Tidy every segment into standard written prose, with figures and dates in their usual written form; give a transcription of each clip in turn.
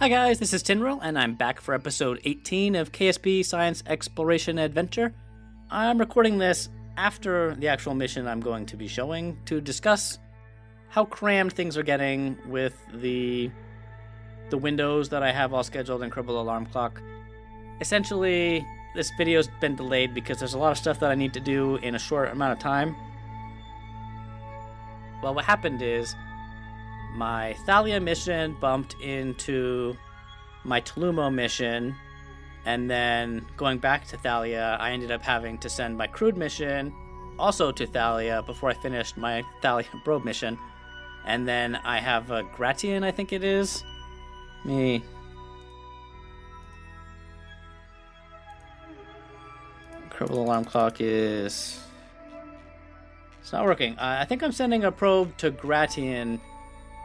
Hi guys, this is Tinril, and I'm back for episode 18 of KSP Science Exploration Adventure. I'm recording this after the actual mission I'm going to be showing to discuss how crammed things are getting with the windows that I have all scheduled in Cribble Alarm Clock. Essentially, this video's been delayed because there's a lot of stuff that I need to do in a short amount of time. Well, what happened is my Thalia mission bumped into my Tellumo mission, and then going back to Thalia, I ended up having to send my crude mission also to Thalia before I finished my Thalia probe mission. And then I have a Gratian, I think it is. Cribble Alarm Clock is... It's not working. I think I'm sending a probe to Gratian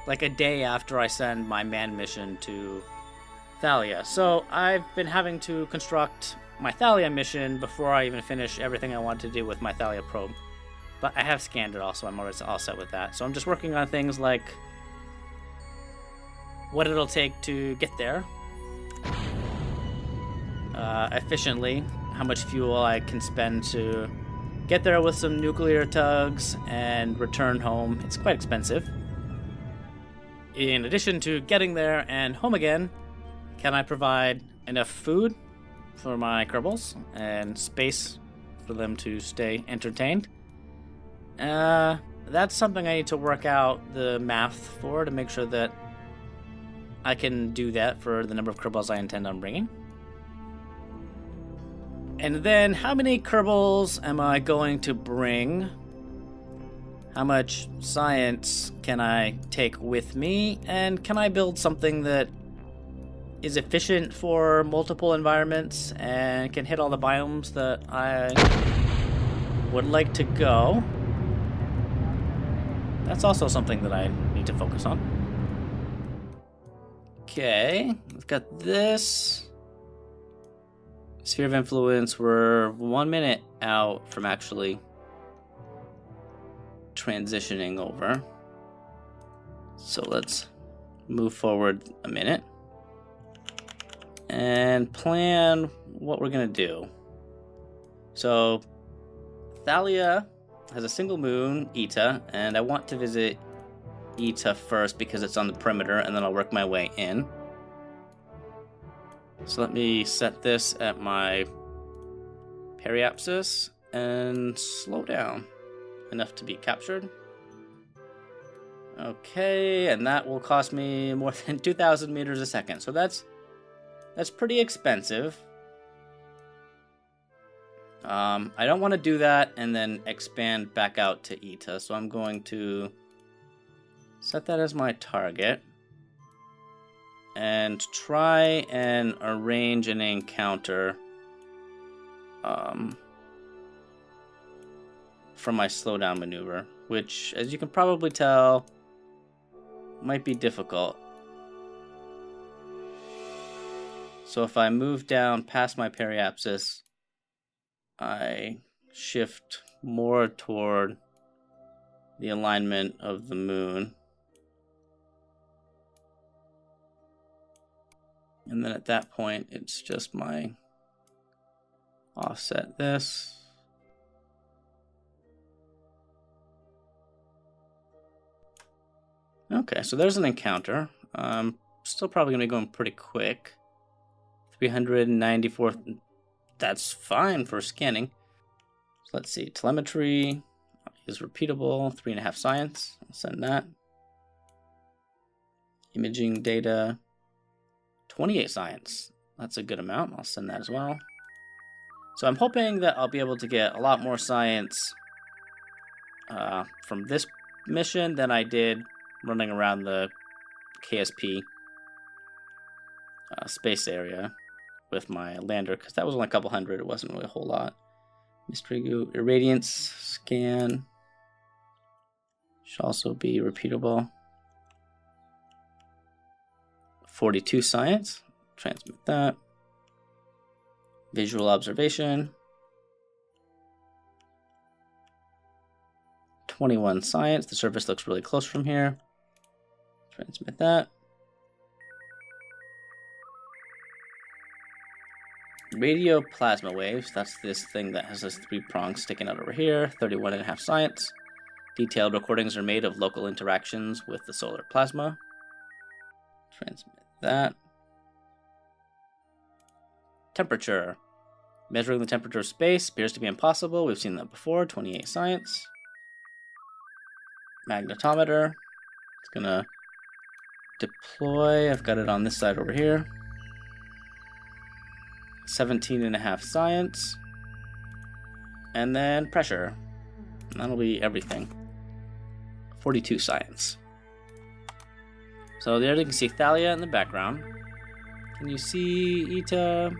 like a day after I send my man mission to Thalia. So I've been having to construct my Thalia mission before I even finish everything I want to do with my Thalia probe. But I have scanned it all, so I'm already all set with that. So I'm just working on things like what it'll take to get there efficiently, how much fuel I can spend to get there with some nuclear tugs and return home. It's quite expensive. In addition to getting there and home again, can I provide enough food for my Kerbals and space for them to stay entertained? That's something I need to work out the math for to make sure that I can do that for the number of Kerbals I intend on bringing. And then, how many Kerbals am I going to bring? How much science can I take with me? And can I build something that is efficient for multiple environments and can hit all the biomes that I would like to go? That's also something that I need to focus on. Okay, we've got this. Sphere of Influence, we're 1 minute out from actually transitioning over. So let's move forward a minute and plan what we're going to do. So Thalia has a single moon, Eta, and I want to visit Eta first because it's on the perimeter, and then I'll work my way in. So let me set this at my periapsis and slow down enough to be captured. Okay, and that will cost me more than 2,000 meters a second. So that's pretty expensive. I don't want to do that and then expand back out to Eta, so I'm going to set that as my target and try and arrange an encounter for my slowdown maneuver, which, as you can probably tell, might be difficult. So if I move down past my periapsis, I shift more toward the alignment of the moon. And then at that point, it's just my offset this. Okay, so there's an encounter. Still probably going to be going pretty quick. 394, that's fine for scanning. So let's see, telemetry is repeatable, 3.5 science, I'll send that. Imaging data, 28 science, that's a good amount, I'll send that as well. So I'm hoping that I'll be able to get a lot more science from this mission than I did running around the KSP space area with my lander, because that was only a couple hundred. It wasn't really a whole lot. Mystery goo, irradiance scan should also be repeatable. 42 science, transmit that. Visual observation, 21 science. The surface looks really close from here. Transmit that. radio plasma waves. That's this thing that has this 3 prongs sticking out over here. 31.5 science. Detailed recordings are made of local interactions with the solar plasma. Transmit that. Temperature. Measuring the temperature of space appears to be impossible. We've seen that before. 28 science. Magnetometer. It's gonna deploy. I've got it on this side over here. 17.5 science. And then pressure. That'll be everything. 42 science. So there you can see Thalia in the background. Can you see Eta?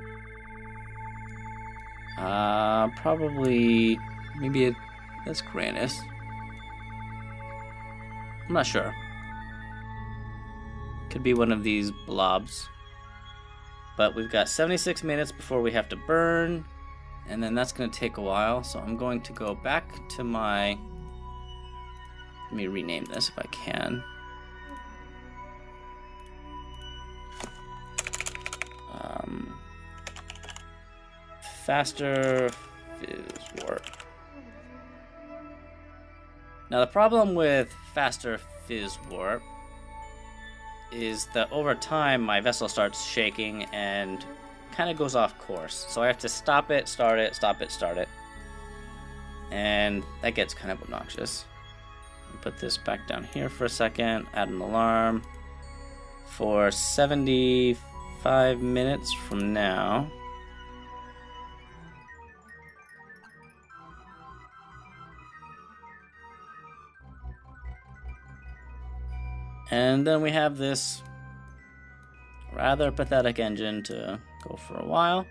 Probably, maybe that's Granus. I'm not sure. Could be one of these blobs. But we've got 76 minutes before we have to burn, and then that's going to take a while. So I'm going to go back to my... Let me rename this if I can. Faster fizz warp. Now the problem with faster fizz warp is that over time my vessel starts shaking and kind of goes off course. So I have to stop it, start it, stop it, start it. And that gets kind of obnoxious. Put this back down here for a second, add an alarm for 75 minutes from now. And then we have this rather pathetic engine to go for a while.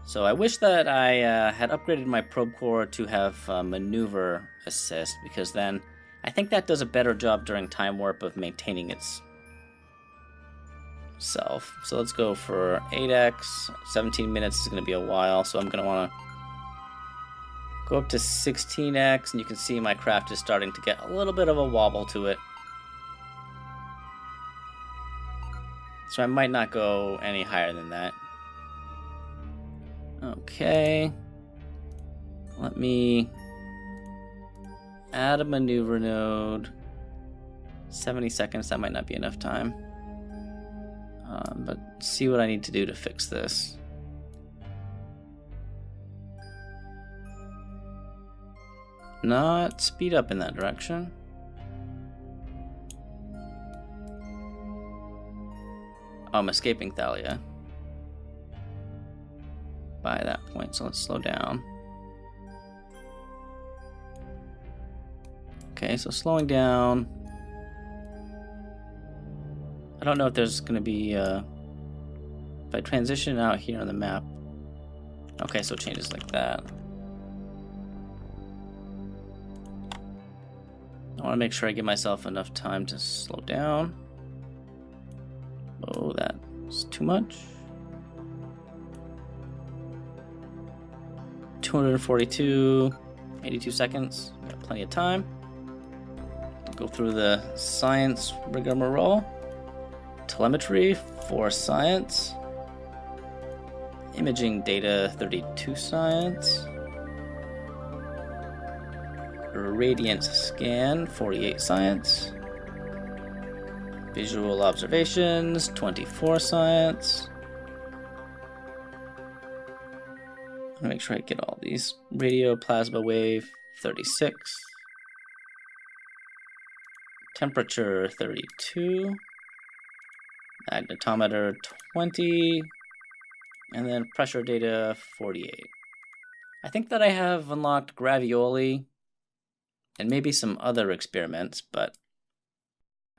So I wish that I had upgraded my probe core to have maneuver assist, because then I think that does a better job during time warp of maintaining its self. So let's go for 8x. 17 minutes is going to be a while, so I'm going to want to go up to 16x, and you can see my craft is starting to get a little bit of a wobble to it. So I might not go any higher than that. Okay. Let me add a maneuver node. 70 seconds, that might not be enough time. But see what I need to do to fix this. Not speed up in that direction. Oh, I'm escaping Thalia by that point, so let's slow down. Okay, so slowing down. I don't know if there's going to be, if I transition out here on the map. Okay, so it changes like that. I want to make sure I give myself enough time to slow down. Oh, that's too much. 242, 82 seconds. Got plenty of time. Go through the science rigmarole. Telemetry, 4 science. Imaging data, 32 science. Radiance scan, 48 science. Visual observations, 24 science. I'll make sure I get all these. Radio plasma wave, 36. Temperature, 32. Magnetometer, 20. And then pressure data, 48. I think that I have unlocked gravioli and maybe some other experiments, but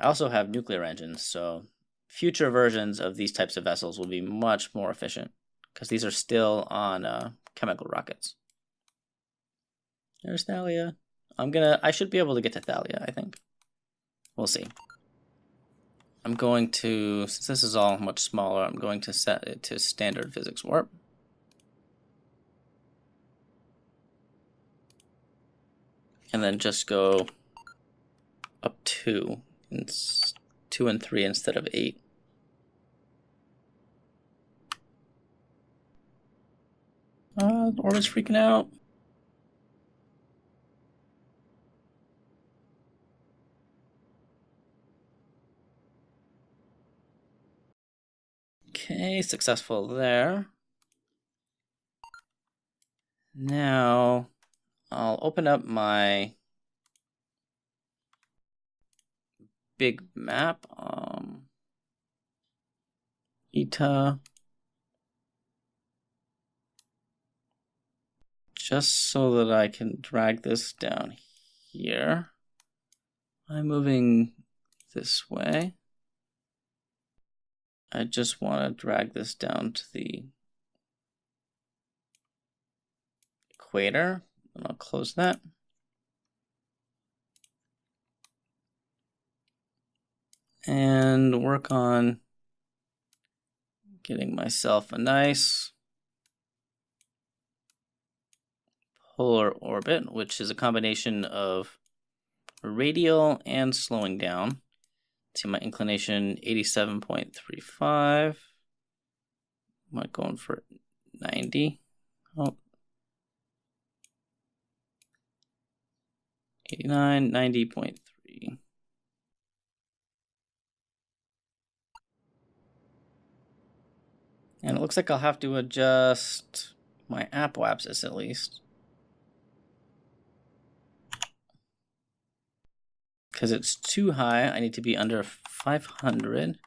I also have nuclear engines, so future versions of these types of vessels will be much more efficient, because these are still on chemical rockets. There's Thalia. I should be able to get to Thalia, I think. We'll see. I'm going to, since this is all much smaller, I'm going to set it to standard physics warp. And then just go up 2 and 3 instead of 8. Orbit's freaking out. Okay, successful there. Now, I'll open up my big map. ETA. Just so that I can drag this down here. I'm moving this way. I just want to drag this down to the equator, and I'll close that. And work on getting myself a nice polar orbit, which is a combination of radial and slowing down. See my inclination 87.35. Am I going for 90? Oh. 89, 90.3. And it looks like I'll have to adjust my apoapsis at least, because it's too high. I need to be under 500.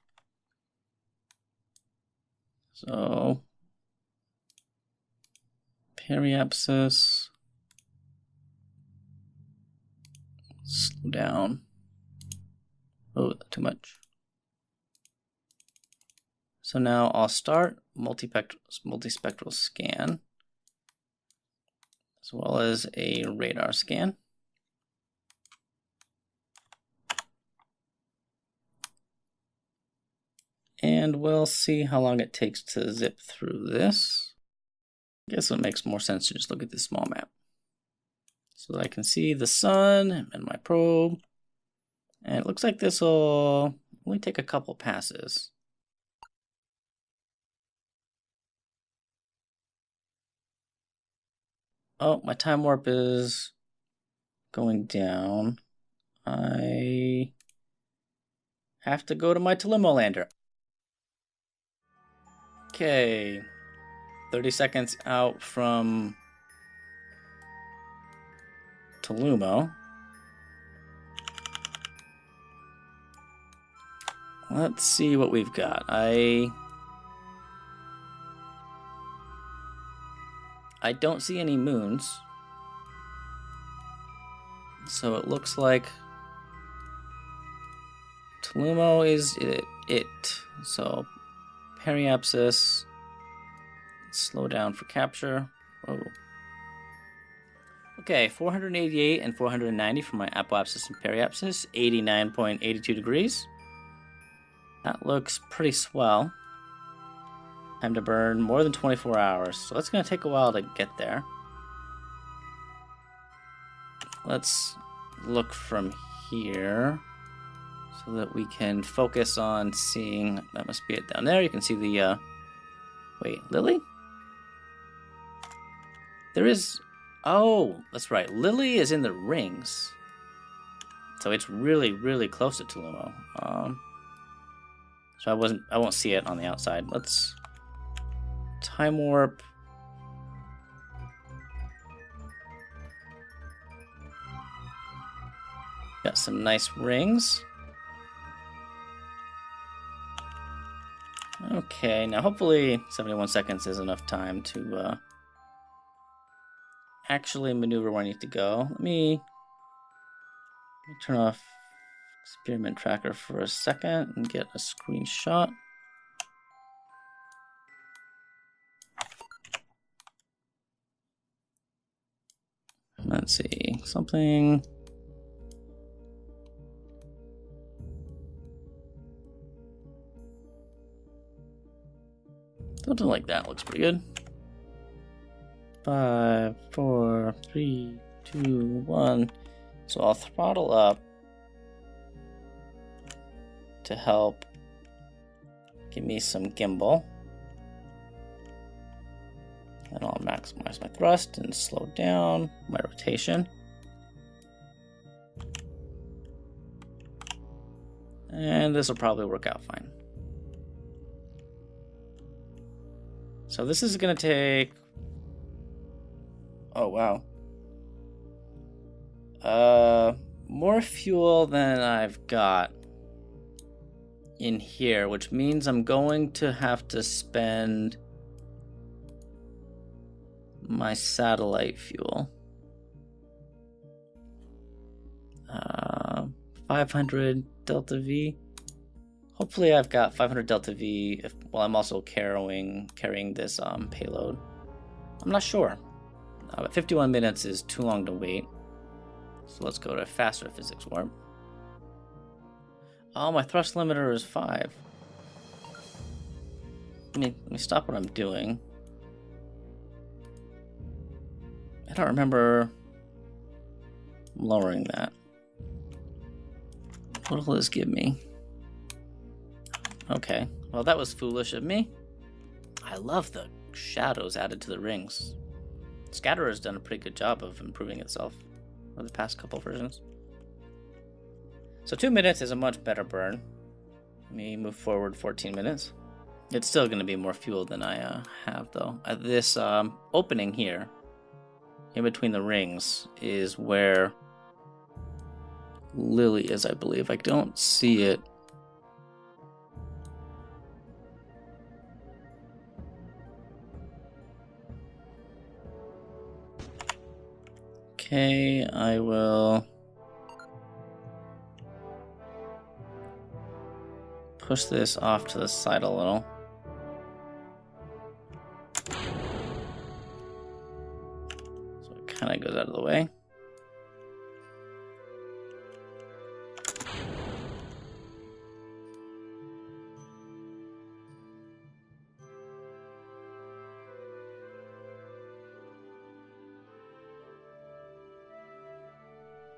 So periapsis, slow down. Oh, too much. So now I'll start multispectral scan, as well as a radar scan. And we'll see how long it takes to zip through this. I guess it makes more sense to just look at this small map, so that I can see the sun and my probe. And it looks like this will only take a couple passes. Oh, my time warp is going down. I have to go to my Tellumo lander. Okay, 30 seconds out from Tellumo. Let's see what we've got. I don't see any moons, so it looks like Tellumo is it. So periapsis, slow down for capture. Whoa. Okay, 488 and 490 for my apoapsis and periapsis, 89.82 degrees. That looks pretty swell. Time to burn more than 24 hours, so it's going to take a while to get there. Let's look from here so that we can focus on seeing. That must be it down there. You can see the wait, Lily? There is. Oh, that's right. Lily is in the rings, so it's really, really close to Tellumo. So I won't see it on the outside. Let's time warp. Got some nice rings. Okay, now hopefully 71 seconds is enough time to actually maneuver where I need to go. Let me turn off experiment tracker for a second and get a screenshot. Let's see, something. Something like that looks pretty good. 5, 4, 3, 2, 1. So I'll throttle up to help give me some gimbal. And I'll maximize my thrust and slow down my rotation. And this will probably work out fine. So this is going to take... Oh, wow. More fuel than I've got in here, which means I'm going to have to spend my satellite fuel. 500 delta V. Hopefully I've got 500 delta V while I'm also carrying this payload. I'm not sure. But 51 minutes is too long to wait. So let's go to faster physics warp. Oh, my thrust limiter is 5. Let me stop what I'm doing. I don't remember lowering that. What will this give me? Okay, well that was foolish of me. I love the shadows added to the rings. Scatterer has done a pretty good job of improving itself over the past couple versions. So 2 minutes is a much better burn. Let me move forward 14 minutes. It's still going to be more fuel than I have though. This opening here, in between the rings, is where Lily is, I believe. I don't see it. Okay, I will push this off to the side a little. So it kind of goes out of the way.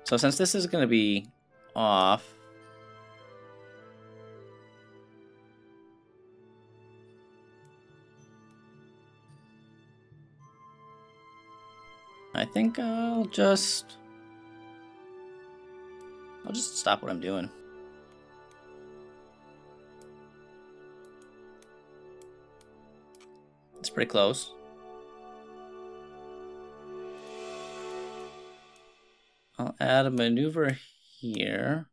So since this is going to be off, I think I'll just stop what I'm doing. It's pretty close. I'll add a maneuver here.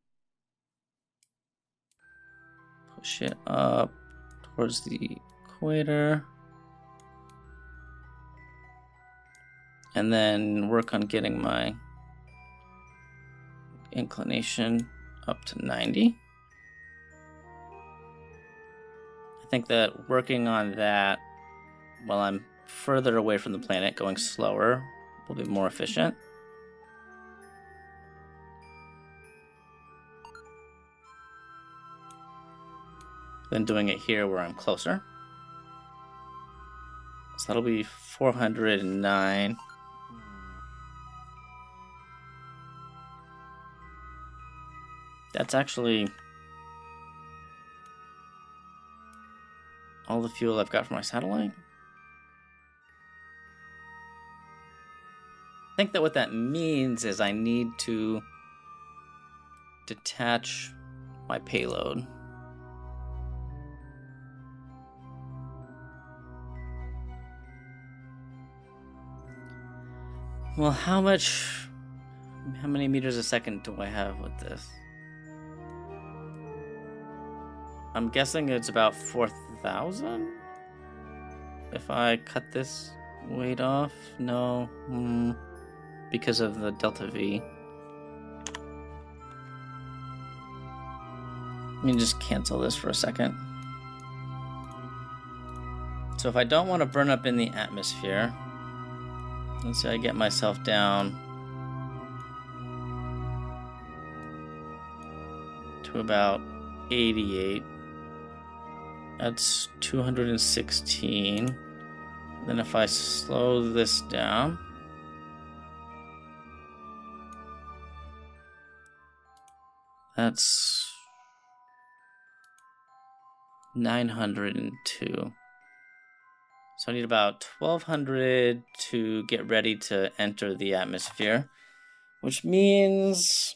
Push it up towards the equator. And then work on getting my inclination up to 90. I think that working on that while I'm further away from the planet, going slower, will be more efficient. Than doing it here where I'm closer. So that'll be 409. That's actually all the fuel I've got for my satellite. I think that what that means is I need to detach my payload. Well, how many meters a second do I have with this? I'm guessing it's about 4,000? If I cut this weight off? No. Because of the delta V. Let me just cancel this for a second. So if I don't want to burn up in the atmosphere, let's say I get myself down to about 88. That's 216. Then if I slow this down, that's 902. So I need about 1200 to get ready to enter the atmosphere, which means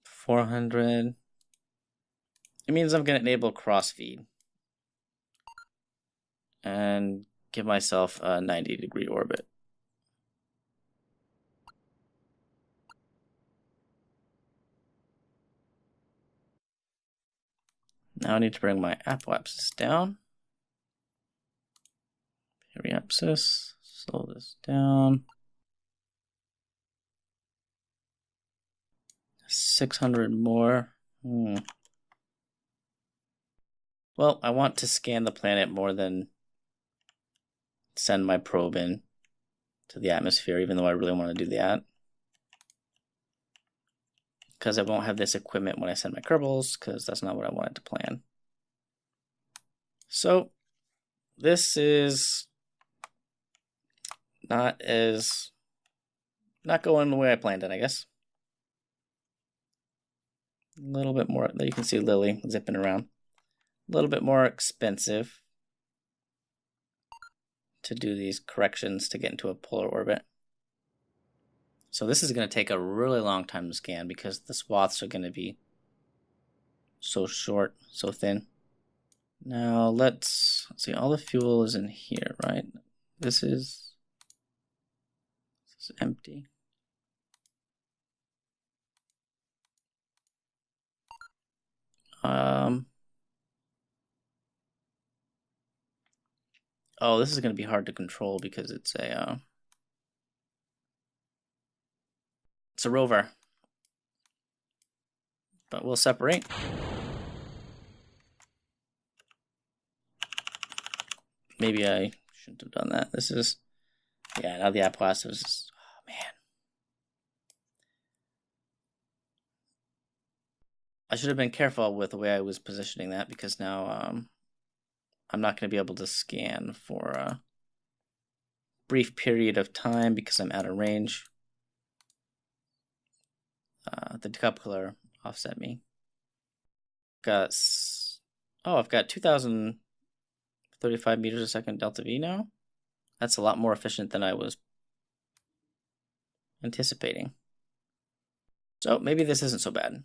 400. It means I'm going to enable crossfeed and give myself a 90-degree orbit. Now I need to bring my apoapsis down. Periapsis, slow this down. 600 more. Well, I want to scan the planet more than send my probe in to the atmosphere, even though I really want to do that. Because I won't have this equipment when I send my Kerbals, because that's not what I wanted to plan. So, this is not going the way I planned it, I guess. A little bit more. There you can see Lily zipping around. A little bit more expensive to do these corrections to get into a polar orbit. So this is going to take a really long time to scan because the swaths are going to be so short, so thin. Now let's see, all the fuel is in here, right? This is empty. Oh, this is going to be hard to control because it's a rover. But we'll separate. Maybe I shouldn't have done that. This is, yeah, now the apoapsis is, oh man. I should have been careful with the way I was positioning that because now I'm not going to be able to scan for a brief period of time because I'm out of range. The decoupler offset me. I've got 2,035 meters a second delta V now. That's a lot more efficient than I was anticipating. So maybe this isn't so bad.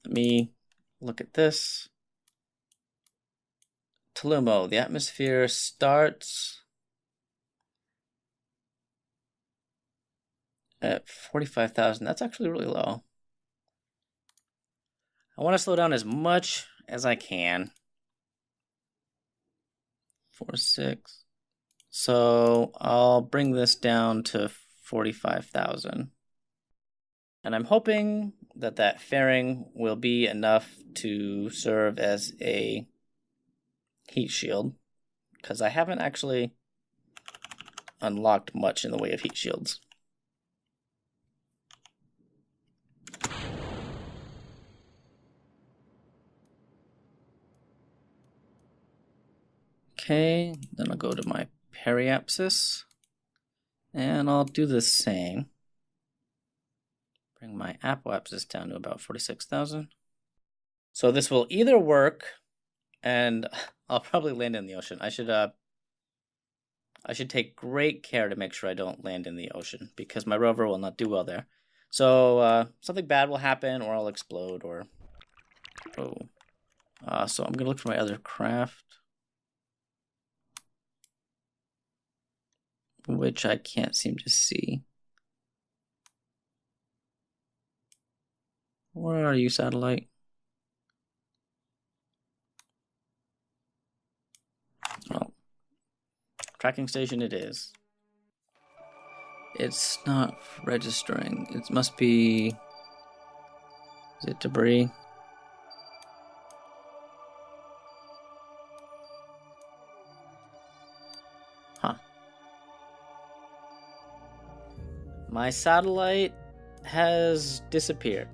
Let me look at this. Tellumo, the atmosphere starts at 45,000. That's actually really low. I want to slow down as much as I can. 4.6. So I'll bring this down to 45,000. And I'm hoping that that fairing will be enough to serve as a heat shield, because I haven't actually unlocked much in the way of heat shields. Okay, then I'll go to my periapsis, and I'll do the same. Bring my apoapsis down to about 46,000. So this will either work, and I'll probably land in the ocean. I should take great care to make sure I don't land in the ocean, because my rover will not do well there. So something bad will happen, or I'll explode, or... Oh. So I'm going to look for my other craft, which I can't seem to see. Where are you, satellite? Oh. Tracking station it is. It's not registering. It must be... Is it debris? Huh. My satellite has disappeared.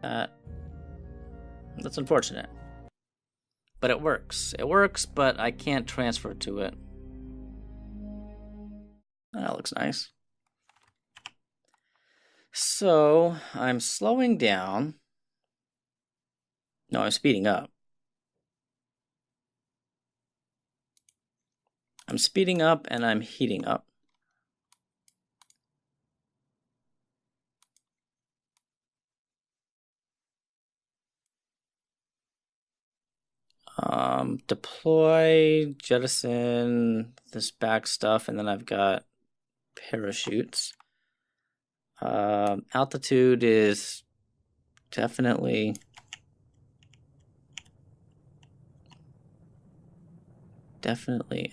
That's unfortunate. But it works. It works, but I can't transfer to it. That looks nice. So I'm slowing down. No, I'm speeding up. I'm speeding up and I'm heating up. Deploy, jettison, this back stuff, and then I've got parachutes. Altitude is definitely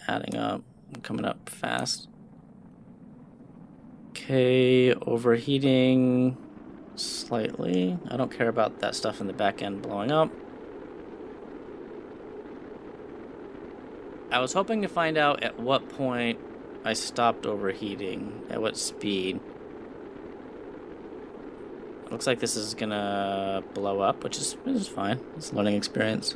adding up. I'm coming up fast. Okay, overheating slightly. I don't care about that stuff in the back end blowing up. I was hoping to find out at what point I stopped overheating, at what speed. Looks like this is gonna blow up, which is fine. It's a learning experience.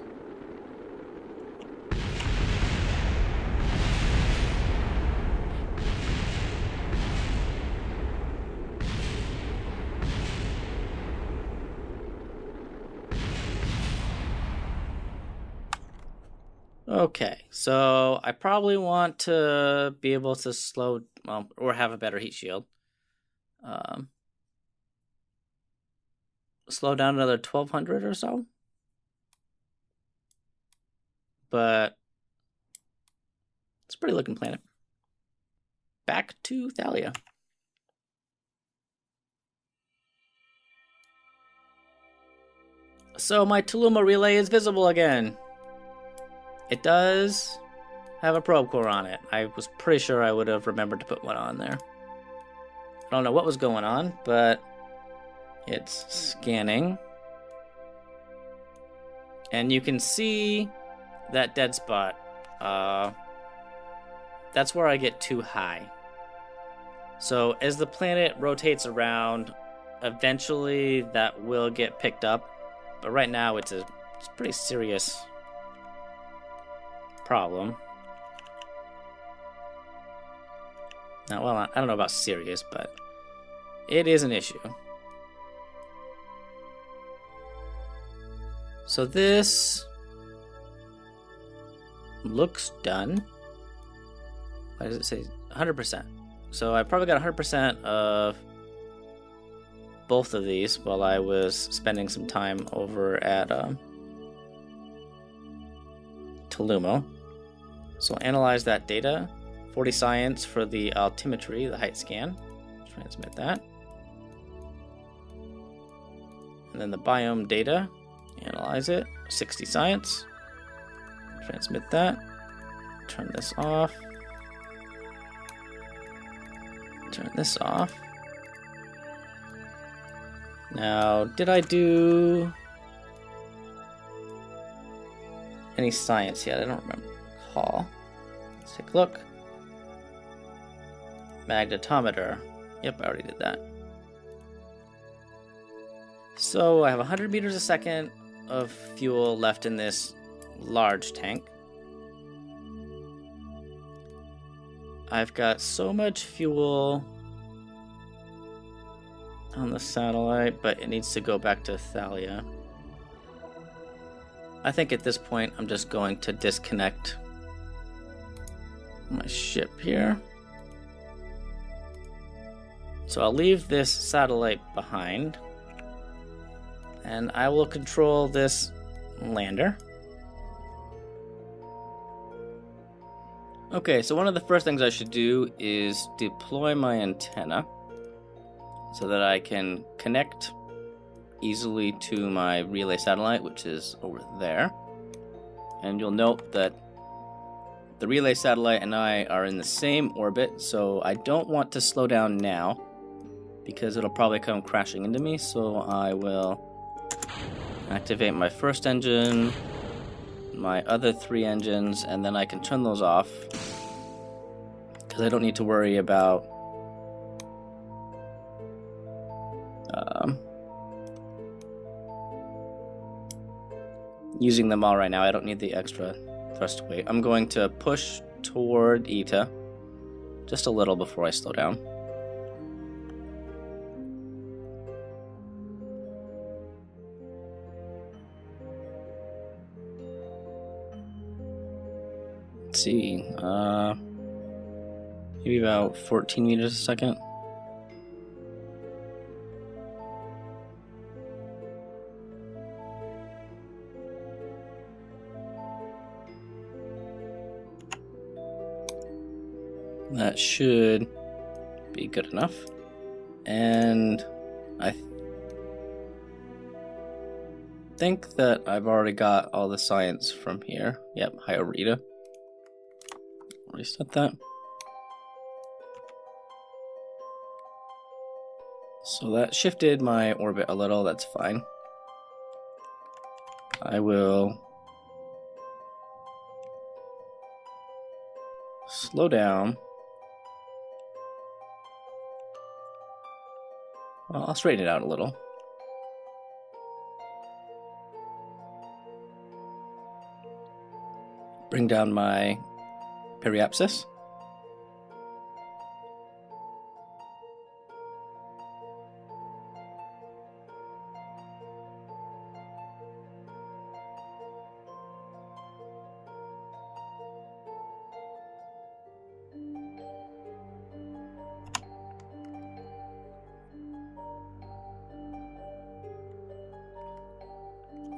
Okay, so I probably want to be able to slow, well, or have a better heat shield. Slow down another 1200 or so. But it's a pretty looking planet. Back to Thalia. So my Tellumo relay is visible again. It does have a probe core on it. I was pretty sure I would have remembered to put one on there. I don't know what was going on, but it's scanning. And you can see that dead spot. That's where I get too high. So as the planet rotates around, eventually that will get picked up. But right now it's a pretty serious problem. Now, well, I don't know about serious, but it is an issue. So this looks done. Why does it say 100%? So I probably got 100% of both of these while I was spending some time over at Tellumo. So I'll analyze that data. 40 science for the altimetry, the height scan. Transmit that. And then the biome data. Analyze it. 60 science. Transmit that. Turn this off. Turn this off. Now, did I do any science yet? I don't remember. Let's take a look. Magnetometer. Yep, I already did that. So I have 100 meters a second of fuel left in this large tank. I've got so much fuel on the satellite, but it needs to go back to Thalia. I think at this point I'm just going to disconnect my ship here. So I'll leave this satellite behind, and I will control this lander. Okay, so one of the first things I should do is deploy my antenna so that I can connect easily to my relay satellite, which is over there. And you'll note that the relay satellite and I are in the same orbit, so I don't want to slow down now because it'll probably come crashing into me. So I will activate my first engine, my other 3 engines, and then I can turn those off because I don't need to worry about using them all right now. I don't need the extra thrust weight. I'm going to push toward Eta just a little before I slow down. Let's see. Maybe about 14 meters a second. That should be good enough. And I think that I've already got all the science from here. Yep, Hyorita. Already set that. So that shifted my orbit a little, that's fine. I will slow down. Well, I'll straighten it out a little. Bring down my periapsis.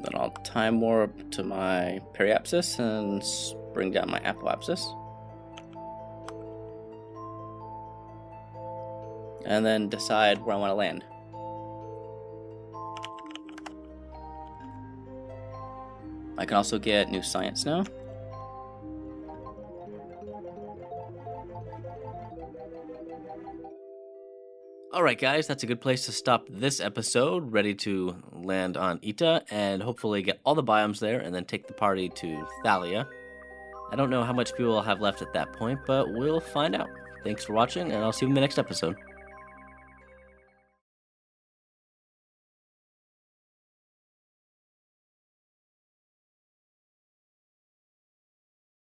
Then I'll time warp to my periapsis and bring down my apoapsis. And then decide where I want to land. I can also get new science now. Alright guys, that's a good place to stop this episode, ready to land on Ita and hopefully get all the biomes there and then take the party to Thalia. I don't know how much people will have left at that point, but we'll find out. Thanks for watching, and I'll see you in the next episode.